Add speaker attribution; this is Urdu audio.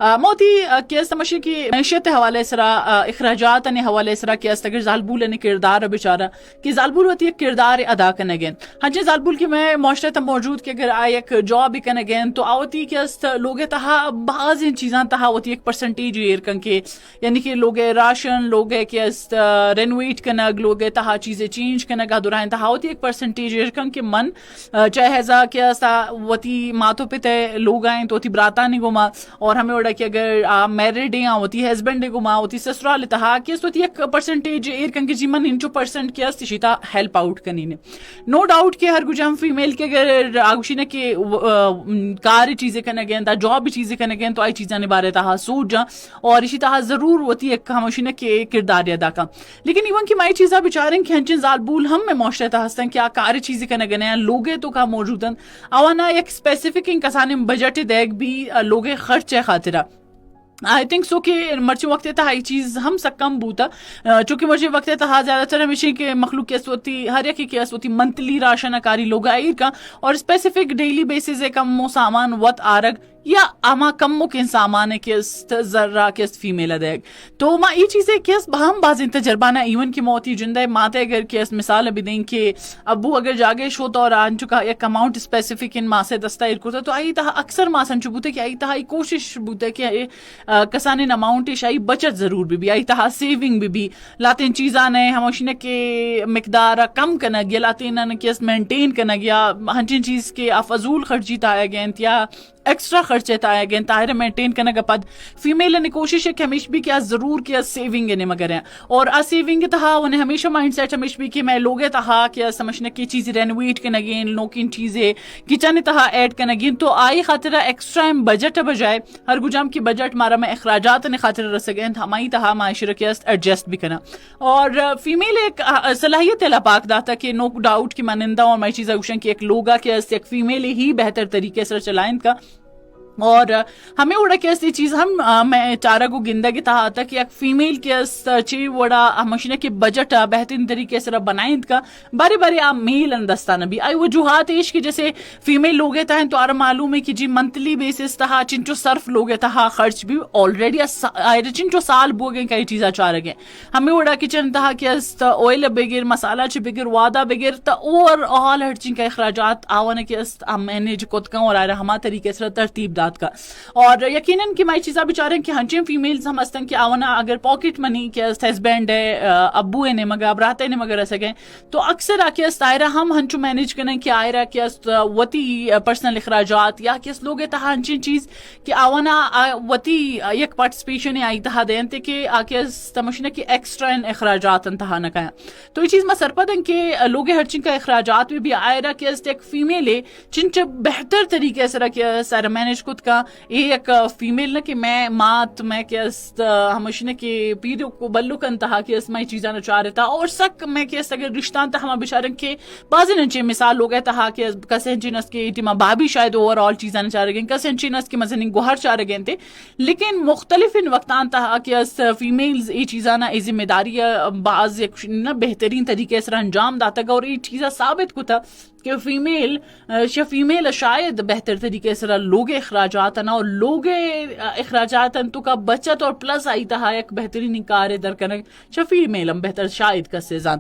Speaker 1: موتی کہ تمشی کی معیشت حوالے سرا اخراجات نے حوالے سرا کہ استگر زالبول نے کردار بیچارہ کہ زالبول ہوتی ایک کردار ادا کرنے گین ہاں جی زالبول کی میں معاشرے تم موجود کہ اگر آئی ایک جاب بھی کرنے گین تو آوتی کہ است لوگ تہا بعض ان چیزاں تہا ہوتی ایک پرسنٹیج ایرکن کے یعنی کہ لوگ راشن لوگ کہ است رینویٹ کنگ لوگ تہا چیزیں چینج کنگ دورائن تہا ہوتی ایک پرسنٹیج ایرکن کے من چاہے ہزا کہ استا وتی ماتو پتے لوگ آئیں تو تی براتا نہیں گما اور ہمیں اڑا کہ اگر میرڈ ہیں ہوتی ہسبینڈ گما ہوتی سسرال تہا کہ اس ہوتی ایک پرسنٹیج ایرکن کے جیمن انچو پرسنٹ کے است شیتا ہیلپ آؤٹ کنی نے نو ڈاؤٹ کہ ہر گجام فیمیل کے اگر آگوشی نے کہ کار چیزیں کرنے گئے تا جاب چیزیں کرنے گئے تو آئی چیزیں بارے تہا سوچ جا اور اسی تہا ضرور ہوتی ایک ہموشی نے کہ کردار ادا کا لیکن ایون کی مائی چیزاں بچاریں کہ ہنچن زالبول ہم میں معاشرے تا ہستن کیا کار چیزیں کرنے گئے ہیں لوگے تو کا موجودن اوانا ایک اسپیسیفک ان کسانے بجٹ دیکھ بھی لوگے خرچ ہے خاطرہ آئی تھنک سو کہ مرچی وقت تہا یہ چیز ہم سا کم بوتا چونکہ مرچی وقت تہا زیادہ تر ہمیشہ کہ مخلوق کی ہوتی ہر ایک کی ہوتی منتلی راشن کاری لوگ آئیر کا اور اسپیسیفک ڈیلی بیسز کم سامان وط آرگ یا اما کم ممکن سامان کے ذرہ کے فیمیل ادیک تو ما یہ چیزیں کیس ہم بعض تجربہ نہ ایون کی موتی جندہ ماتے اگر کیس مثال ابھی دیں کہ ابو اگر جاگے شو تو اور آن چکا ایک اماؤنٹ اسپیسیفک ان ماں سے دستائر کرتا تو آئی تہا اکثر ماں سن چبوتے کہ آئی تہا کوشش بوتے کہ کسان ان اماؤنٹ شائی بچت ضرور بھی آئی تہا سیونگ بھی لاتین چیزاں نے ہموشنے کے مقدار کم کرنا گیا لاتین کیس مینٹین کرنا گیا ہنچین چیز کے فضول خرچی تایا گیا یا ایکسٹرا خرچے تایا گئے طاہر مینٹین کرنے کا پد فیمیل نے کوشش ہے کہ ہمیشہ بھی کیا ضرور کیا سیونگ نے مگر ہیں اور سیونگ تہا انہیں ہمیشہ مائنڈ سیٹ ہمیشہ بھی کہ میں لوگے تہا کیا سمجھنے کی چیزیں رینویٹ کرنے گئے لوکین چیزیں کچن تہا ایڈ کرنے گئے تو آئی خاطرہ ایکسٹرا بجٹ بجائے ہر گجام کی بجٹ مارا میں اخراجات نے خاطر رس گئے ہمائی تہا معاشرہ کے ایڈجسٹ بھی کرنا اور فیمیل ایک صلاحیت اللہ پاک داتا کہ نو ڈاؤٹ کی مانندہ اور میں چیزیں اوشن کی ایک لوگا کے ایک فیمیل ہی بہتر طریقے سے چلائیں کا اور ہمیں وڑا کیسی چیز ہم میں چارہ کو گندگی تہا آتا کہ ایک فیمیل کے چی وڑا ہمشنے کی بجٹ بہترین طریقے سے بنائیں کا بارے بارے میل اندستانہ بھی آئی وجوہات ایش کی جیسے فیمیل لوگے تہا تو آر معلوم ہے کہ جی منتلی بیسس تہا چنچو صرف لوگے تہا خرچ بھی آلریڈی چنچو سال بوگیں کئی چیزاں چارہ گئے ہمیں وڑا کچن تہا کہ اویل بگر مسالہ چی بگر وادہ بگر تا اوور آل ہر چین کا اخراجات آوانے کے مینیج کتکاں اور آرہ ہما طریقے سے ترتیب دات کا اور یقیناً کہ مائی چیزاں بچارے کہ ہنچیں فیمیلز ہم استن کہ آونا اگر پاکٹ منی کے ہسبینڈ ہے ابو نے مگر براتے نے مگر سکیں تو اکثر آکے استائرہ ہم ہنچو مینیج کریں کہ آئرہ کہ وطی پرسنل اخراجات یا کہ لوگ تہا ہنچیں چیز کہ آونا وطی یک پارٹسپیشن آئی تہا دین تے کہ آکے تمشنے کی ایکسٹرا اخراجات انتہا نہ کہیں تو یہ چیز میں سرپدن کہ لوگ ہر چین کا اخراجات بھی آئرہ کہ ایک فیمیل ہے چنچ بہتر طریقے سے رکھے سارا مینیج کت کا یہ ایک فیمیل نہ کہ میں مات میں کہ ہمشنے کے پیرو کو بلو کا انتہا کہ اسمائی چیزاں نہ چاہ رہتا اور سک میں کہ اگر رشتان تہا ہما بشارن کے بازی ننچے مثال لوگ ہے تہا کہ کسے ہنچینس کے ٹیما بابی شاید اوور آل چیزاں نہ چاہ رہے گئے کسے ہنچینس کے مزنین گوہر چاہ رہے گئے تھے لیکن مختلف ان وقتان تہا کہ فیمیلز یہ چیزاں نہ ای ذمہ داری بعض بہترین طریقے سے انجام داتا گا اور یہ چیزاں ثابت کو تھا کہ فیمیل شاید بہتر طریقے سے لوگ اخراجات نا اور لوگ اخراجات تو کا بچت اور پلس آئی تہا ایک بہترین کار در کرنے فیمیل بہتر شاید کا سیزان